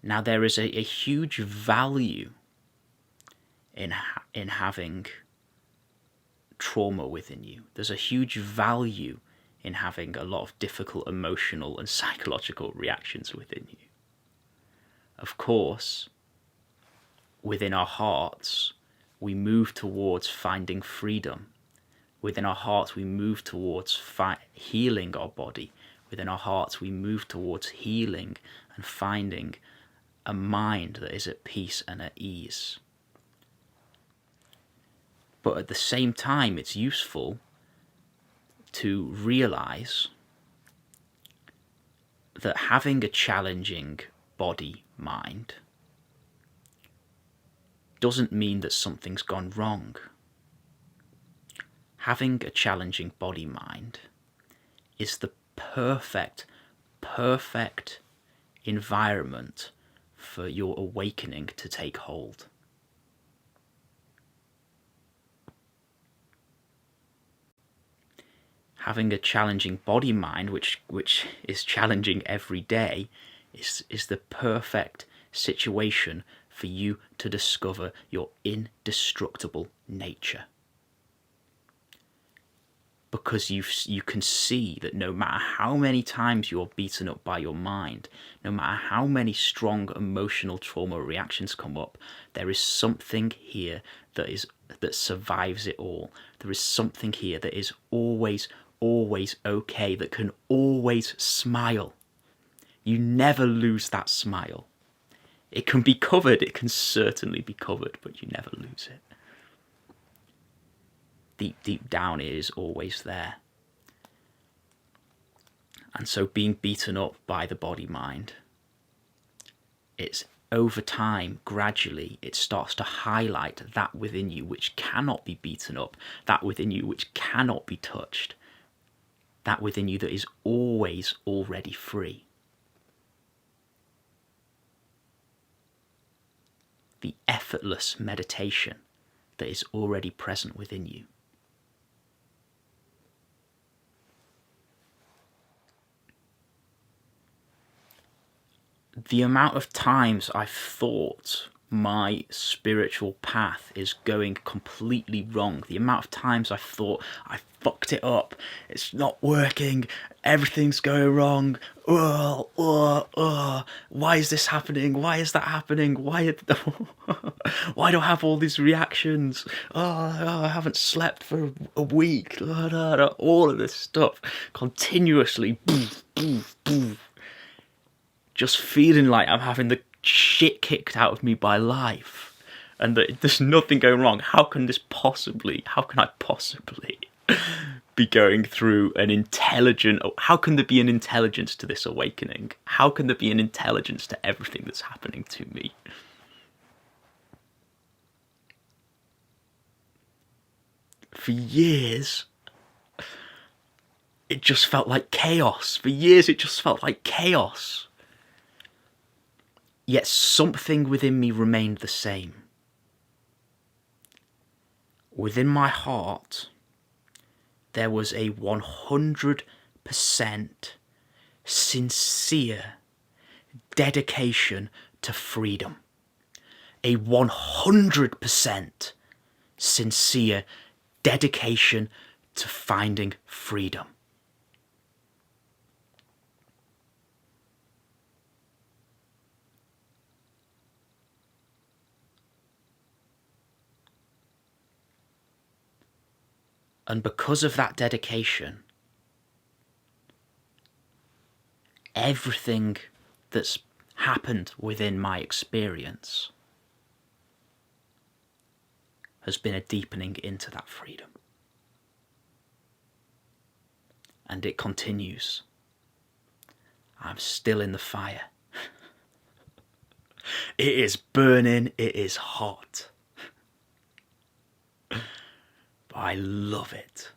Now there is a huge value in having trauma within you. There's a huge value in having a lot of difficult emotional and psychological reactions within you. Of course, within our hearts, we move towards finding freedom. Within our hearts, we move towards healing our body. Within our hearts, we move towards healing and finding a mind that is at peace and at ease. But at the same time, it's useful to realize that having a challenging body-mind doesn't mean that something's gone wrong. Having a challenging body-mind is the perfect environment for your awakening to take hold. Having a challenging body-mind, which is challenging every day, is the perfect situation for you to discover your indestructible nature. Because you can see that no matter how many times you're beaten up by your mind, no matter how many strong emotional trauma reactions come up, there is something here that survives it all. There is something here that is always okay, that can always smile. You never lose that smile. It can be covered, it can certainly be covered, but you never lose it. Deep down, it is always there. And so being beaten up by the body-mind, it's over time, gradually, it starts to highlight that within you which cannot be beaten up, that within you which cannot be touched, that within you that is always already free. The effortless meditation that is already present within you. The amount of times I've thought my spiritual path is going completely wrong, the amount of times I've thought I fucked it up, it's not working, everything's going wrong, why is this happening, why is that happening, why do I have all these reactions, I haven't slept for a week, all of this stuff continuously, just feeling like I'm having the shit kicked out of me by life and that there's nothing going wrong. How can I possibly be going through how can there be an intelligence to this awakening? How can there be an intelligence to everything that's happening to me? For years, it just felt like chaos. Yet something within me remained the same. Within my heart, there was a 100% sincere dedication to freedom. A 100% sincere dedication to finding freedom. And because of that dedication, everything that's happened within my experience has been a deepening into that freedom. And it continues. I'm still in the fire. It is burning, it is hot. But I love it.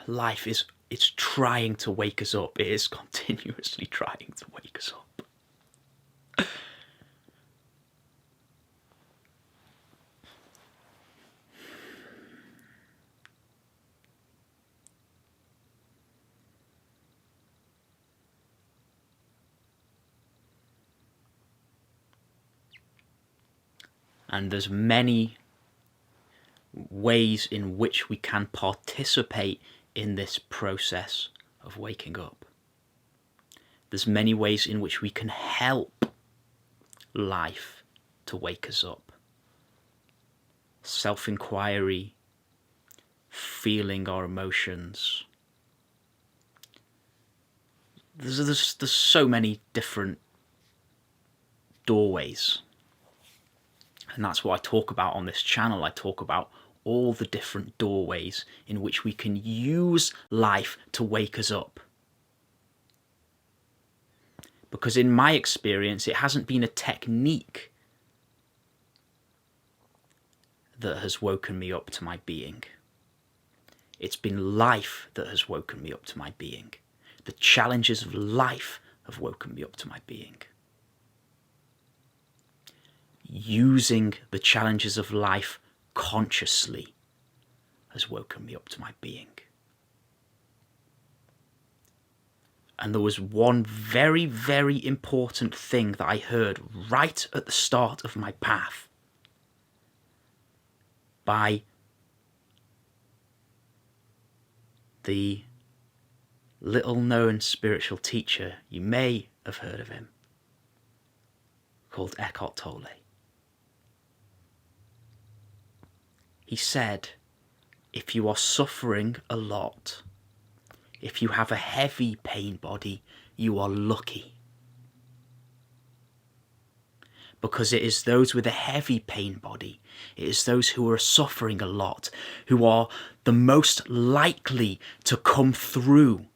Life it's trying to wake us up. It is continuously trying to wake us up. And there's many ways in which we can participate in this process of waking up. There's many ways in which we can help life to wake us up. Self-inquiry, feeling our emotions. There's so many different doorways. And that's what I talk about on this channel. I talk about all the different doorways in which we can use life to wake us up. Because in my experience, it hasn't been a technique that has woken me up to my being. It's been life that has woken me up to my being. The challenges of life have woken me up to my being. Using the challenges of life consciously has woken me up to my being. And there was one very, very important thing that I heard right at the start of my path by the little-known spiritual teacher, you may have heard of him, called Eckhart Tolle. He said, if you are suffering a lot, if you have a heavy pain body, you are lucky. Because it is those with a heavy pain body, it is those who are suffering a lot, who are the most likely to come through,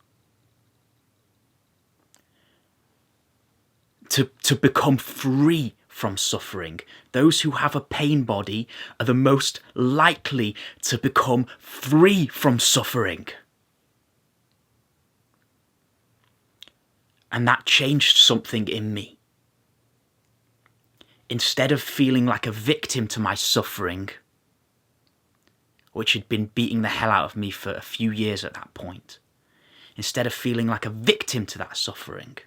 to become free from suffering. Those who have a pain body are the most likely to become free from suffering. And that changed something in me. Instead of feeling like a victim to my suffering, which had been beating the hell out of me for a few years at that point, instead of feeling like a victim to that suffering,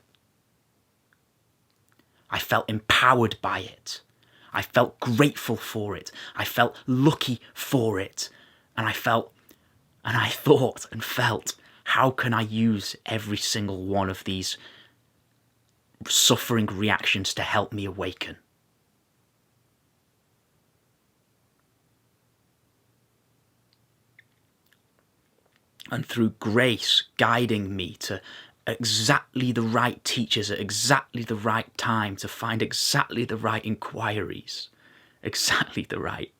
I felt empowered by it. I felt grateful for it. I felt lucky for it. And I thought and felt, how can I use every single one of these suffering reactions to help me awaken? And through grace guiding me to exactly the right teachers at exactly the right time, to find exactly the right inquiries, exactly the right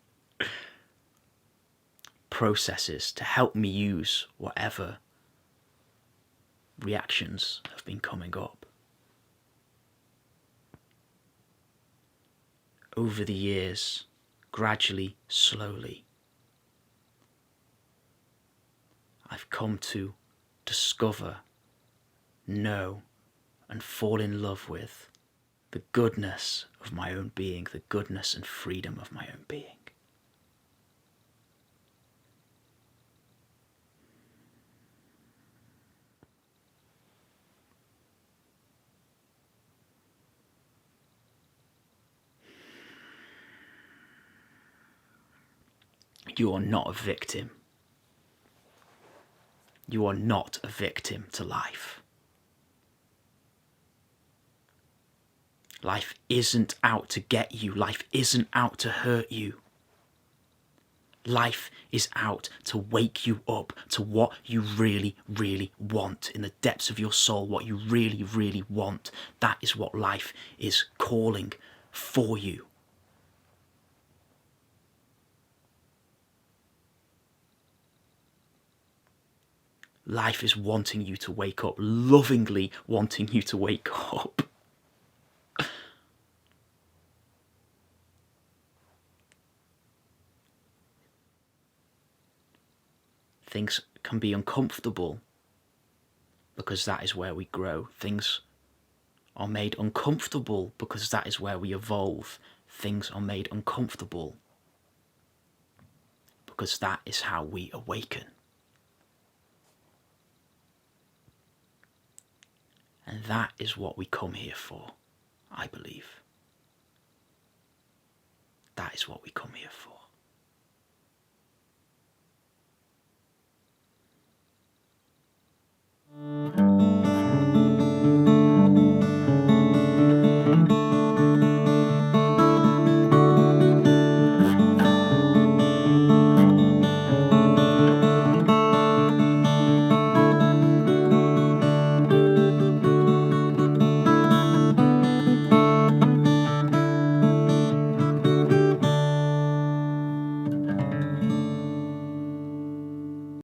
processes to help me use whatever reactions have been coming up. Over the years, gradually, slowly, I've come to discover, know, and fall in love with the goodness of my own being, the goodness and freedom of my own being. You are not a victim. You are not a victim to life. Life isn't out to get you. Life isn't out to hurt you. Life is out to wake you up to what you really, really want. In the depths of your soul, what you really, really want. That is what life is calling for you. Life is wanting you to wake up, lovingly wanting you to wake up. Things can be uncomfortable because that is where we grow. Things are made uncomfortable because that is where we evolve. Things are made uncomfortable because that is how we awaken. And that is what we come here for, I believe. That is what we come here for.